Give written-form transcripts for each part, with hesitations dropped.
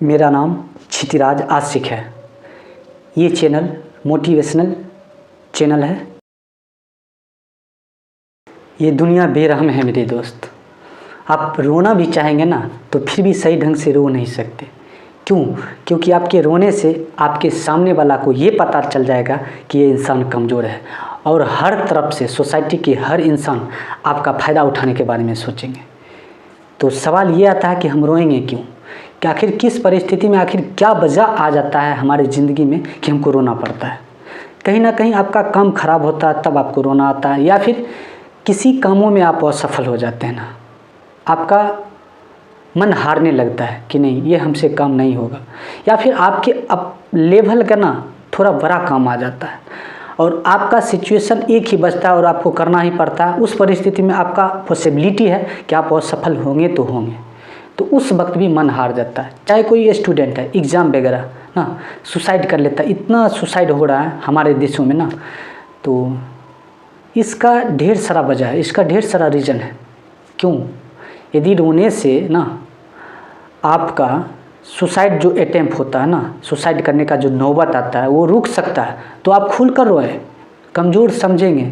मेरा नाम क्षितिराज आशिक है। ये चैनल मोटिवेशनल चैनल है। ये दुनिया बेरहम है मेरे दोस्त। आप रोना भी चाहेंगे ना तो फिर भी सही ढंग से रो नहीं सकते। क्यों? क्योंकि आपके रोने से आपके सामने वाला को ये पता चल जाएगा कि ये इंसान कमज़ोर है और हर तरफ से सोसाइटी के हर इंसान आपका फ़ायदा उठाने के बारे में सोचेंगे। तो सवाल ये आता है कि हम रोएंगे क्यों? कि आखिर किस परिस्थिति में आखिर क्या वजह आ जाता है हमारी ज़िंदगी में कि हमको रोना पड़ता है? कहीं ना कहीं आपका काम खराब होता है तब आपको रोना आता है, या फिर किसी कामों में आप असफल हो जाते हैं ना, आपका मन हारने लगता है कि नहीं ये हमसे काम नहीं होगा, या फिर आपके अप लेवल का ना थोड़ा बड़ा काम आ जाता है और आपका सिचुएशन एक ही बचता है और आपको करना ही पड़ता है। उस परिस्थिति में आपका पॉसिबिलिटी है कि आप असफल होंगे तो होंगे, तो उस वक्त भी मन हार जाता है। चाहे कोई स्टूडेंट है एग्ज़ाम वगैरह ना सुसाइड कर लेता है, इतना सुसाइड हो रहा है हमारे देशों में ना, तो इसका ढेर सारा वजह है, इसका ढेर सारा रीज़न है। क्यों? यदि रोने से ना आपका सुसाइड जो अटेम्प्ट होता है ना, सुसाइड करने का जो नौबत आता है वो रुक सकता है, तो आप खुल कर रोएं। कमज़ोर समझेंगे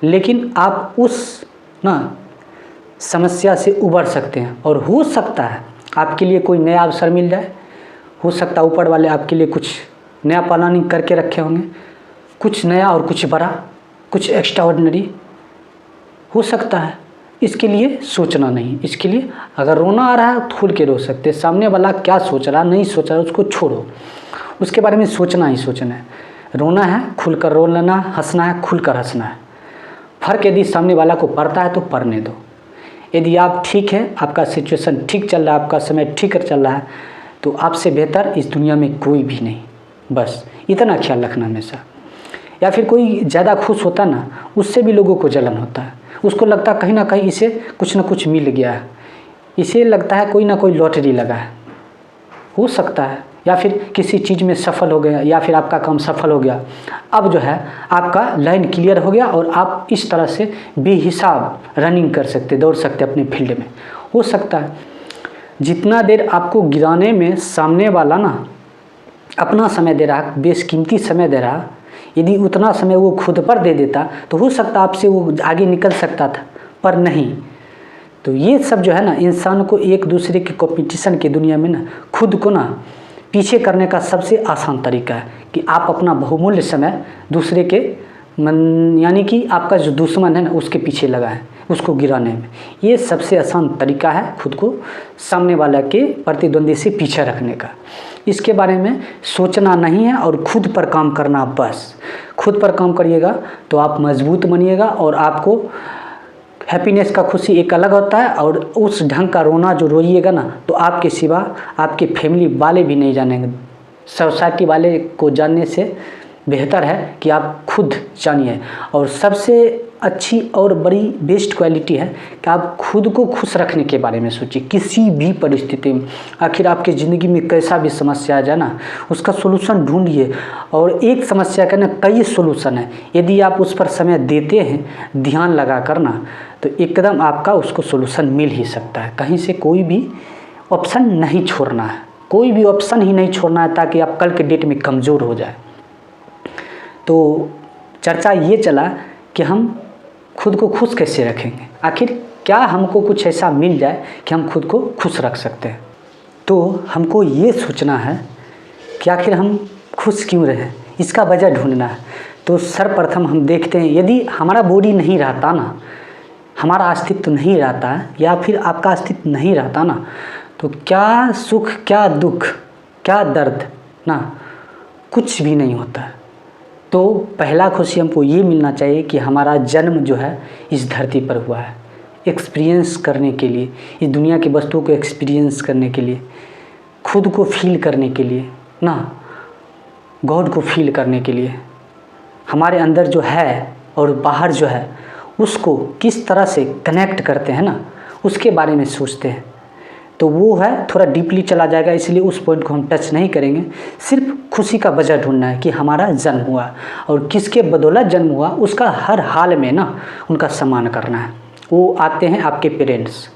लेकिन आप उस ना समस्या से उबर सकते हैं और हो सकता है आपके लिए कोई नया अवसर मिल जाए। हो सकता है ऊपर वाले आपके लिए कुछ नया प्लानिंग करके रखे होंगे, कुछ नया और कुछ बड़ा, कुछ एक्स्ट्रा ऑर्डिनरी हो सकता है। इसके लिए सोचना नहीं, इसके लिए अगर रोना आ रहा है तो खुल के रो सकते हैं। सामने वाला क्या सोच रहा नहीं सोच रहा उसको छोड़ो, उसके बारे में सोचना ही सोचना है। रोना है खुल कर रो लेना, हंसना है खुल कर हंसना है। फ़र्क यदि सामने वाला को पड़ता है तो पड़ने दो। यदि आप ठीक हैं, आपका सिचुएशन ठीक चल रहा है, आपका समय ठीक चल रहा है, तो आपसे बेहतर इस दुनिया में कोई भी नहीं। बस इतना ख्याल रखना हमेशा। या फिर कोई ज़्यादा खुश होता ना, उससे भी लोगों को जलन होता है। उसको लगता कहीं ना कहीं इसे कुछ ना कुछ मिल गया है, इसे लगता है कोई ना कोई लॉटरी लगा है। हो सकता है या फिर किसी चीज़ में सफल हो गया, या फिर आपका काम सफल हो गया। अब जो है आपका लाइन क्लियर हो गया और आप इस तरह से बेहिसाब रनिंग कर सकते, दौड़ सकते अपने फील्ड में। हो सकता है जितना देर आपको गिराने में सामने वाला ना अपना समय दे रहा, बेशकीमती समय दे रहा, यदि उतना समय वो खुद पर दे देता तो हो सकता आपसे वो आगे निकल सकता था, पर नहीं। तो ये सब जो है ना इंसान को एक दूसरे के कंपटीशन की दुनिया में ना खुद को ना पीछे करने का सबसे आसान तरीका है कि आप अपना बहुमूल्य समय दूसरे के यानी कि आपका जो दुश्मन है ना उसके पीछे लगाएं, उसको गिराने में। ये सबसे आसान तरीका है खुद को सामने वाला के प्रतिद्वंदी से पीछे रखने का। इसके बारे में सोचना नहीं है और खुद पर काम करना। बस खुद पर काम करिएगा तो आप मजबूत बनिएगा और आपको हैप्पीनेस का खुशी एक अलग होता है। और उस ढंग का रोना जो रोइएगा ना तो आपके सिवा आपके फैमिली वाले भी नहीं जानेंगे। सोसाइटी वाले को जानने से बेहतर है कि आप खुद जानिए। और सबसे अच्छी और बड़ी बेस्ट क्वालिटी है कि आप खुद को खुश रखने के बारे में सोचिए किसी भी परिस्थिति में। आखिर आपकी ज़िंदगी में कैसा भी समस्या आ जाए ना उसका सोल्यूशन ढूंढिए। और एक समस्या का ना कई सोल्यूशन है, यदि आप उस पर समय देते हैं ध्यान लगा कर ना तो एकदम आपका उसको सोल्यूशन मिल ही सकता है। कहीं से कोई भी ऑप्शन नहीं छोड़ना है, कोई भी ऑप्शन ही नहीं छोड़ना है ताकि आप कल के डेट में कमज़ोर हो जाए। तो चर्चा ये चला कि हम खुद को खुश कैसे रखेंगे, आखिर क्या हमको कुछ ऐसा मिल जाए कि हम खुद को खुश रख सकते हैं। तो हमको ये सोचना है कि आखिर हम खुश क्यों रहें, इसका वजह ढूंढना है। तो सर्वप्रथम हम देखते हैं यदि हमारा बॉडी नहीं रहता ना, हमारा अस्तित्व नहीं रहता है या फिर आपका अस्तित्व नहीं रहता ना, तो क्या सुख क्या दुख क्या दर्द ना कुछ भी नहीं होता है। तो पहला खुशी हमको ये मिलना चाहिए कि हमारा जन्म जो है इस धरती पर हुआ है एक्सपीरियंस करने के लिए, इस दुनिया की वस्तुओं को एक्सपीरियंस करने के लिए, खुद को फील करने के लिए ना, गॉड को फील करने के लिए। हमारे अंदर जो है और बाहर जो है उसको किस तरह से कनेक्ट करते हैं ना उसके बारे में सोचते हैं। तो वो है थोड़ा डीपली चला जाएगा, इसलिए उस पॉइंट को हम टच नहीं करेंगे। सिर्फ खुशी का वजह ढूंढना है कि हमारा जन्म हुआ और किसके बदौलत जन्म हुआ उसका हर हाल में ना उनका सम्मान करना है। वो आते हैं आपके पेरेंट्स,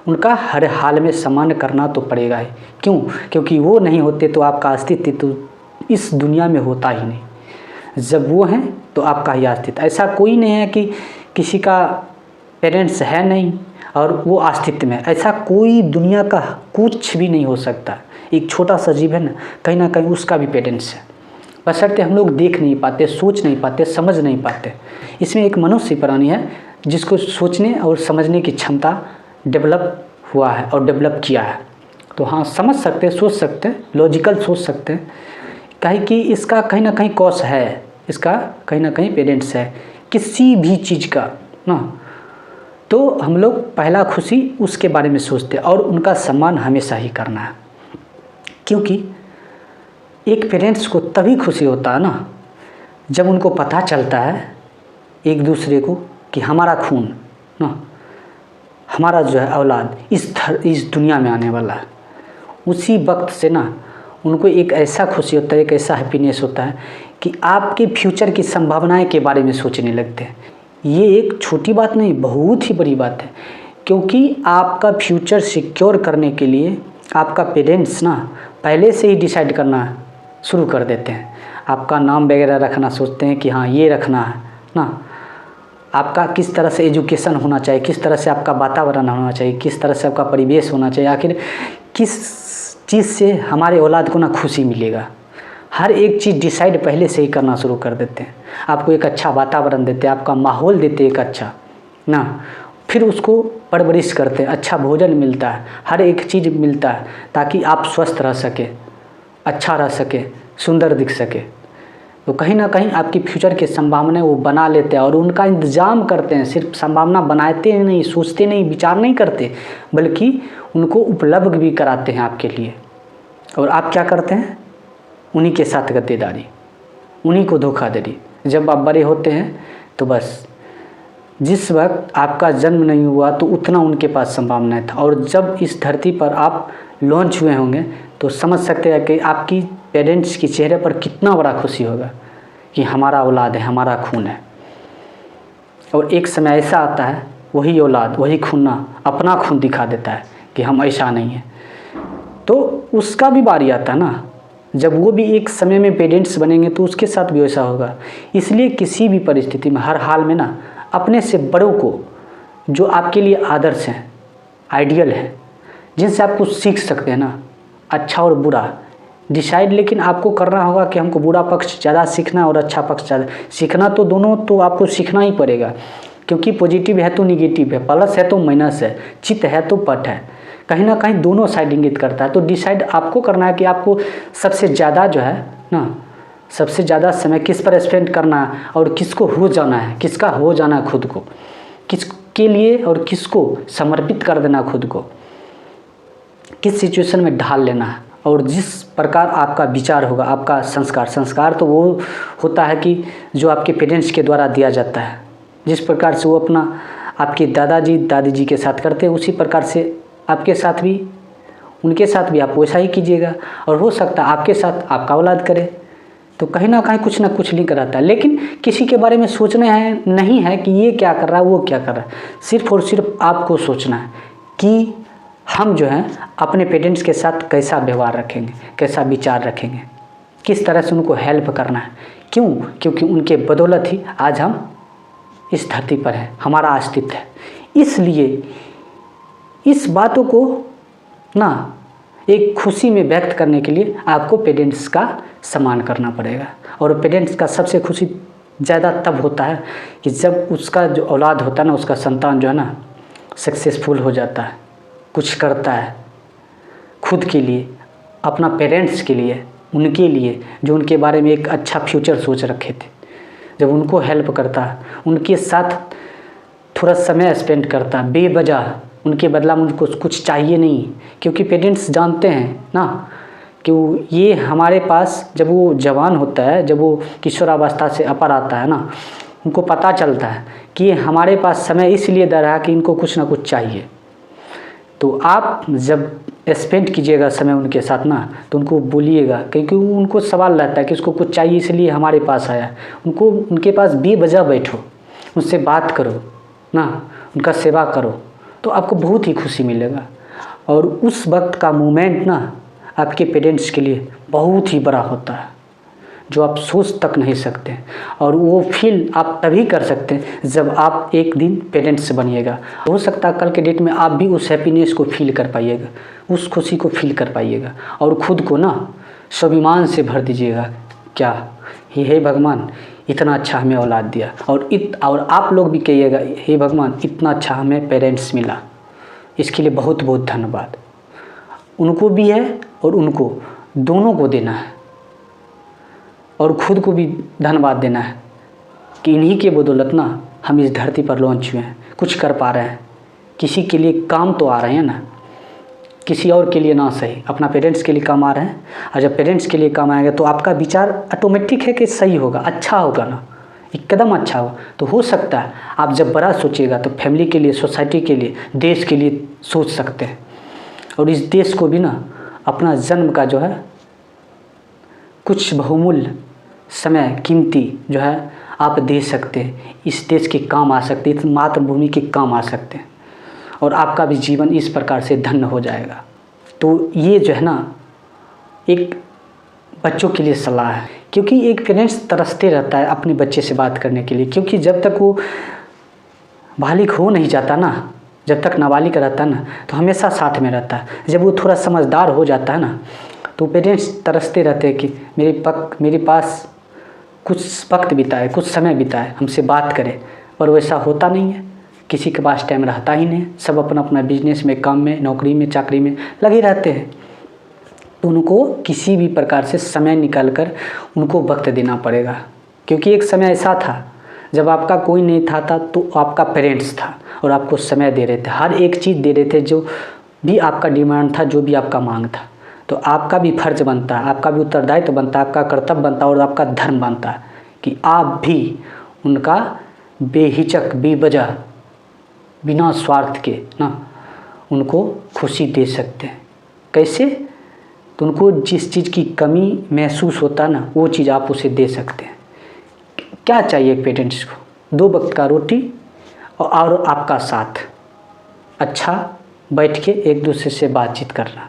उनका हर हाल में सम्मान करना तो पड़ेगा ही। क्यों? क्योंकि वो नहीं होते तो आपका अस्तित्व तो इस दुनिया में होता ही नहीं। जब वो हैं तो आपका ही अस्तित्व। ऐसा कोई नहीं है कि किसी का पेरेंट्स है नहीं और वो अस्तित्व में, ऐसा कोई दुनिया का कुछ भी नहीं हो सकता। एक छोटा सा जीव है ना कहीं उसका भी पेरेंट्स है, बशर्ते हम लोग देख नहीं पाते, सोच नहीं पाते, समझ नहीं पाते। इसमें एक मनुष्य प्राणी है जिसको सोचने और समझने की क्षमता डेवलप हुआ है और डेवलप किया है। तो हाँ, समझ सकते हैं, सोच सकते हैं, लॉजिकल सोच सकते हैं, कहीं कि इसका कहीं ना कहीं कॉज है, इसका कहीं ना कहीं पेरेंट्स है किसी भी चीज़ का ना। तो हम लोग पहला खुशी उसके बारे में सोचते हैं और उनका सम्मान हमेशा ही करना है। क्योंकि एक पेरेंट्स को तभी खुशी होता है ना जब उनको पता चलता है एक दूसरे को कि हमारा खून ना, हमारा जो है औलाद इस दुनिया में आने वाला है। उसी वक्त से ना उनको एक ऐसा खुशी होता है, एक ऐसा हैप्पीनेस होता है कि आपके फ्यूचर की संभावनाएं के बारे में सोचने लगते हैं। ये एक छोटी बात नहीं, बहुत ही बड़ी बात है। क्योंकि आपका फ्यूचर सिक्योर करने के लिए आपका पेरेंट्स ना पहले से ही डिसाइड करना शुरू कर देते हैं। आपका नाम वगैरह रखना सोचते हैं कि हाँ ये रखना है ना, आपका किस तरह से एजुकेशन होना चाहिए, किस तरह से आपका वातावरण होना चाहिए, किस तरह से आपका परिवेश होना चाहिए, आखिर किस चीज़ से हमारे औलाद को ना खुशी मिलेगा। हर एक चीज़ डिसाइड पहले से ही करना शुरू कर देते हैं। आपको एक अच्छा वातावरण देते हैं, आपका माहौल देते हैं एक अच्छा ना, फिर उसको परवरिश करते हैं, अच्छा भोजन मिलता है, हर एक चीज़ मिलता है ताकि आप स्वस्थ रह सके, अच्छा रह सके, सुंदर दिख सके। तो कहीं ना कहीं आपकी फ्यूचर की संभावनाएं वो बना लेते हैं और उनका इंतज़ाम करते हैं। सिर्फ संभावना बनाते नहीं, सोचते नहीं, विचार नहीं करते, बल्कि उनको उपलब्ध भी कराते हैं आपके लिए। और आप क्या करते हैं? उन्हीं के साथ गद्देदारी, उन्हीं को धोखाधड़ी। जब आप बड़े होते हैं तो बस जिस वक्त आपका जन्म नहीं हुआ तो उतना उनके पास संभावनाएं था, और जब इस धरती पर आप लॉन्च हुए होंगे तो समझ सकते हैं कि आपकी पेरेंट्स के चेहरे पर कितना बड़ा खुशी होगा कि हमारा औलाद है, हमारा खून है। और एक समय ऐसा आता है वही औलाद, वही खून ना अपना खून दिखा देता है कि हम ऐसा नहीं है, तो उसका भी बारी आता है ना। जब वो भी एक समय में पेरेंट्स बनेंगे तो उसके साथ भी वैसा होगा। इसलिए किसी भी परिस्थिति में, हर हाल में ना अपने से बड़ों को, जो आपके लिए आदर्श हैं, आइडियल हैं, जिनसे आप कुछ सीख सकते हैं ना, अच्छा और बुरा डिसाइड, लेकिन आपको करना होगा कि हमको बुरा पक्ष ज़्यादा सीखना है और अच्छा पक्ष ज़्यादा सीखना। तो दोनों तो आपको सीखना ही पड़ेगा, क्योंकि पॉजिटिव है तो निगेटिव है, प्लस है तो माइनस है, चित है तो पट है, कहीं ना कहीं दोनों साइड इंगित करता है। तो डिसाइड आपको करना है कि आपको सबसे ज़्यादा जो है ना, सबसे ज़्यादा समय किस पर स्पेंड करना है और किसको हो जाना है, किसका हो जाना है, खुद को किसके लिए और किसको समर्पित कर देना खुद को, किस सिचुएशन में ढाल लेना है। और जिस प्रकार आपका विचार होगा, आपका संस्कार तो वो होता है कि जो आपके पेरेंट्स के द्वारा दिया जाता है। जिस प्रकार से वो अपना आपके दादाजी दादी जी के साथ करते हैं, उसी प्रकार से आपके साथ भी, उनके साथ भी आप वैसा ही कीजिएगा। और हो सकता है आपके साथ आपका औलाद करे, तो कहीं ना कुछ लिंक रहता है। लेकिन किसी के बारे में सोचना है नहीं है कि ये क्या कर रहा है, वो क्या कर रहा है। सिर्फ और सिर्फ आपको सोचना है कि हम जो हैं अपने पेरेंट्स के साथ कैसा व्यवहार रखेंगे, कैसा विचार रखेंगे, किस तरह से उनको हेल्प करना है। क्यों? क्योंकि उनके बदौलत ही आज हम इस धरती पर हैं, हमारा अस्तित्व है। इसलिए इस बातों को ना एक खुशी में व्यक्त करने के लिए आपको पेरेंट्स का सम्मान करना पड़ेगा। और पेरेंट्स का सबसे खुशी ज़्यादा तब होता है कि जब उसका जो औलाद होता है ना, उसका संतान जो है ना सक्सेसफुल हो जाता है, कुछ करता है खुद के लिए, अपना पेरेंट्स के लिए, उनके लिए जो उनके बारे में एक अच्छा फ्यूचर सोच रखे थे। जब उनको हेल्प करता है, उनके साथ थोड़ा समय स्पेंड करता है बेवजह, उनके बदला में उनको कुछ चाहिए नहीं। क्योंकि पेरेंट्स जानते हैं ना कि ये हमारे पास, जब वो जवान होता है, जब वो किशोरावस्था से अपर आता है ना, उनको पता चलता है कि ये हमारे पास समय इसलिए दे रहा है कि इनको कुछ ना कुछ चाहिए। तो आप जब स्पेंड कीजिएगा समय उनके साथ ना, तो उनको बोलिएगा, क्योंकि उनको सवाल रहता है कि उसको कुछ चाहिए इसलिए हमारे पास आया। उनको उनके पास बेवजह बैठो, उनसे बात करो ना, उनका सेवा करो, तो आपको बहुत ही खुशी मिलेगा। और उस वक्त का मोमेंट ना आपके पेरेंट्स के लिए बहुत ही बड़ा होता है, जो आप सोच तक नहीं सकते। और वो फील आप तभी कर सकते हैं जब आप एक दिन पेरेंट्स बनिएगा। हो सकता है कल के डेट में आप भी उस हैप्पीनेस को फील कर पाइएगा, उस खुशी को फील कर पाइएगा, और खुद को ना स्वाभिमान से भर दीजिएगा। क्या हे भगवान, इतना अच्छा हमें औलाद दिया। और आप लोग भी कहिएगा, हे भगवान, इतना अच्छा हमें पेरेंट्स मिला, इसके लिए बहुत बहुत धन्यवाद। उनको भी है और उनको दोनों को देना है, और खुद को भी धन्यवाद देना है कि इन्हीं के बदौलत ना हम इस धरती पर लॉन्च हुए हैं, कुछ कर पा रहे हैं, किसी के लिए काम तो आ रहे हैं ना, किसी और के लिए ना सही, अपना पेरेंट्स के लिए काम आ रहे हैं। और जब पेरेंट्स के लिए काम आएगा तो आपका विचार ऑटोमेटिक है कि सही होगा, अच्छा होगा ना, एकदम अच्छा होगा। तो हो सकता है आप जब बड़ा सोचिएगा तो फैमिली के लिए, सोसाइटी के लिए, देश के लिए सोच सकते हैं। और इस देश को भी ना अपना जन्म का जो है कुछ बहुमूल्य समय, कीमती जो है आप दे सकते हैं, इस देश के काम आ सकते हैं, इस मातृभूमि के काम आ सकते हैं, और आपका भी जीवन इस प्रकार से धन्य हो जाएगा। तो ये जो है ना एक बच्चों के लिए सलाह है, क्योंकि एक पेरेंट्स तरसते रहता है अपने बच्चे से बात करने के लिए, क्योंकि जब तक वो बालिग हो नहीं जाता ना, जब तक नाबालिग रहता है ना, तो हमेशा साथ में रहता है। जब वो थोड़ा समझदार हो जाता है ना, तो पेरेंट्स तरसते रहते हैं कि मेरे पास कुछ वक्त बिताए, कुछ समय बिताए, हमसे बात करे। पर वैसा होता नहीं है, किसी के पास टाइम रहता ही नहीं, सब अपना अपना बिजनेस में, काम में, नौकरी में, चाकरी में लगे रहते हैं। तो उनको किसी भी प्रकार से समय निकाल कर उनको वक्त देना पड़ेगा, क्योंकि एक समय ऐसा था जब आपका कोई नहीं था तो आपका पेरेंट्स था, और आपको समय दे रहे थे, हर एक चीज़ दे रहे थे, जो भी आपका डिमांड था, जो भी आपका मांग था। तो आपका भी फर्ज बनता है, आपका भी उत्तरदायित्व बनता है, आपका कर्तव्य बनता है, और आपका धर्म बनता है कि आप भी उनका बेहिचक, बेवजह, बिना स्वार्थ के ना उनको खुशी दे सकते हैं। कैसे? तो उनको जिस चीज़ की कमी महसूस होता है ना, वो चीज़ आप उसे दे सकते हैं। क्या चाहिए पेरेंट्स को? 2 वक्त का रोटी और आपका साथ, अच्छा बैठ के एक दूसरे से बातचीत करना।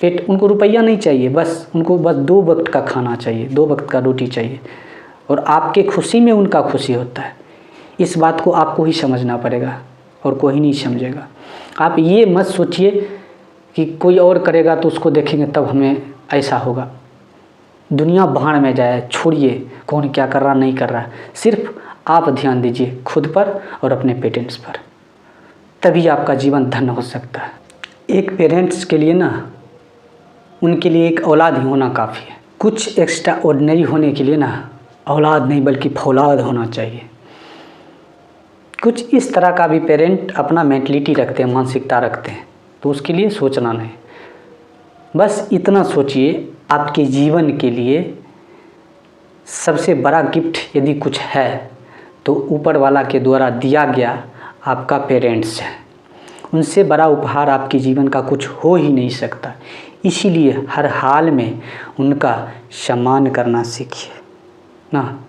उनको रुपया नहीं चाहिए, उनको बस 2 वक्त का खाना चाहिए, 2 वक्त का रोटी चाहिए, और आपके खुशी में उनका खुशी होता है। इस बात को आपको ही समझना पड़ेगा, और कोई नहीं समझेगा। आप ये मत सोचिए कि कोई और करेगा तो उसको देखेंगे तब हमें ऐसा होगा। दुनिया भाड़ में जाए, छोड़िए कौन क्या कर रहा नहीं कर रहा, सिर्फ आप ध्यान दीजिए खुद पर और अपने पेरेंट्स पर, तभी आपका जीवन धन्य हो सकता है। एक पेरेंट्स के लिए ना, उनके लिए एक औलाद ही होना काफ़ी है। कुछ एक्स्ट्रा ऑर्डिनरी होने के लिए ना औलाद नहीं बल्कि फौलाद होना चाहिए। कुछ इस तरह का भी पेरेंट अपना मेंटलिटी रखते हैं, मानसिकता रखते हैं, तो उसके लिए सोचना नहीं। बस इतना सोचिए, आपके जीवन के लिए सबसे बड़ा गिफ्ट यदि कुछ है तो ऊपर वाला के द्वारा दिया गया आपका पेरेंट्स है। उनसे बड़ा उपहार आपके जीवन का कुछ हो ही नहीं सकता। इसीलिए हर हाल में उनका सम्मान करना सीखिए ना।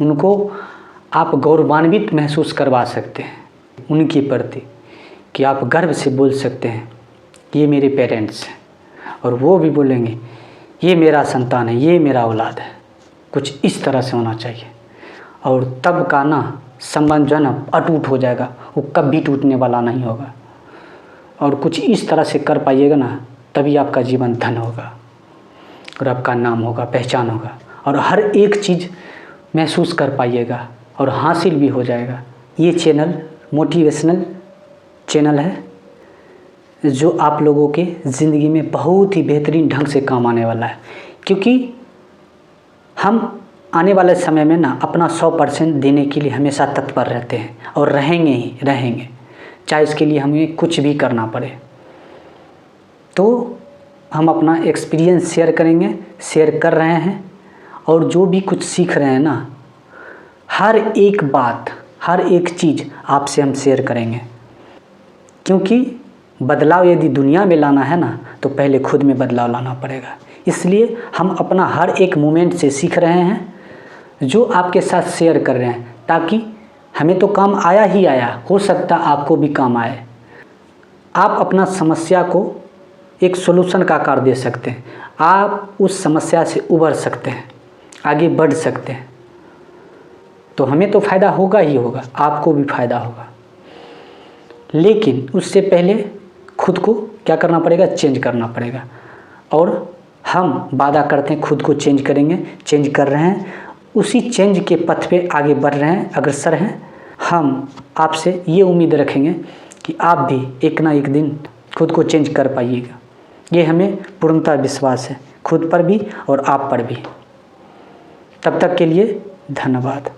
उनको आप गौरवान्वित महसूस करवा सकते हैं उनके प्रति, कि आप गर्व से बोल सकते हैं कि ये मेरे पेरेंट्स हैं, और वो भी बोलेंगे ये मेरा संतान है, ये मेरा औलाद है। कुछ इस तरह से होना चाहिए, और तब का ना संबंध जो है ना अटूट हो जाएगा, वो कभी टूटने वाला नहीं होगा। और कुछ इस तरह से कर पाइएगा ना, तभी आपका जीवन धन होगा, और आपका नाम होगा, पहचान होगा, और हर एक चीज़ महसूस कर पाइएगा और हासिल भी हो जाएगा। ये चैनल मोटिवेशनल चैनल है, जो आप लोगों के ज़िंदगी में बहुत ही बेहतरीन ढंग से काम आने वाला है, क्योंकि हम आने वाले समय में ना अपना 100% देने के लिए हमेशा तत्पर रहते हैं, और रहेंगे ही रहेंगे, चाहे इसके लिए हमें कुछ भी करना पड़े। तो हम अपना एक्सपीरियंस शेयर करेंगे, शेयर कर रहे हैं, और जो भी कुछ सीख रहे हैं ना, हर एक बात, हर एक चीज़ आपसे हम शेयर करेंगे। क्योंकि बदलाव यदि दुनिया में लाना है ना, तो पहले खुद में बदलाव लाना पड़ेगा। इसलिए हम अपना हर एक मोमेंट से सीख रहे हैं, जो आपके साथ शेयर कर रहे हैं, ताकि हमें तो काम आया ही आया, हो सकता आपको भी काम आए। आप अपना समस्या को एक सॉल्यूशन का आकार दे सकते हैं, आप उस समस्या से उबर सकते हैं, आगे बढ़ सकते हैं। तो हमें तो फ़ायदा होगा ही होगा, आपको भी फ़ायदा होगा। लेकिन उससे पहले खुद को क्या करना पड़ेगा, चेंज करना पड़ेगा। और हम वादा करते हैं खुद को चेंज करेंगे, चेंज कर रहे हैं, उसी चेंज के पथ पे आगे बढ़ रहे हैं, अग्रसर हैं। हम आपसे ये उम्मीद रखेंगे कि आप भी एक ना एक दिन खुद को चेंज कर पाइएगा। ये हमें पूर्णतः विश्वास है, खुद पर भी और आप पर भी। तब तक के लिए धन्यवाद।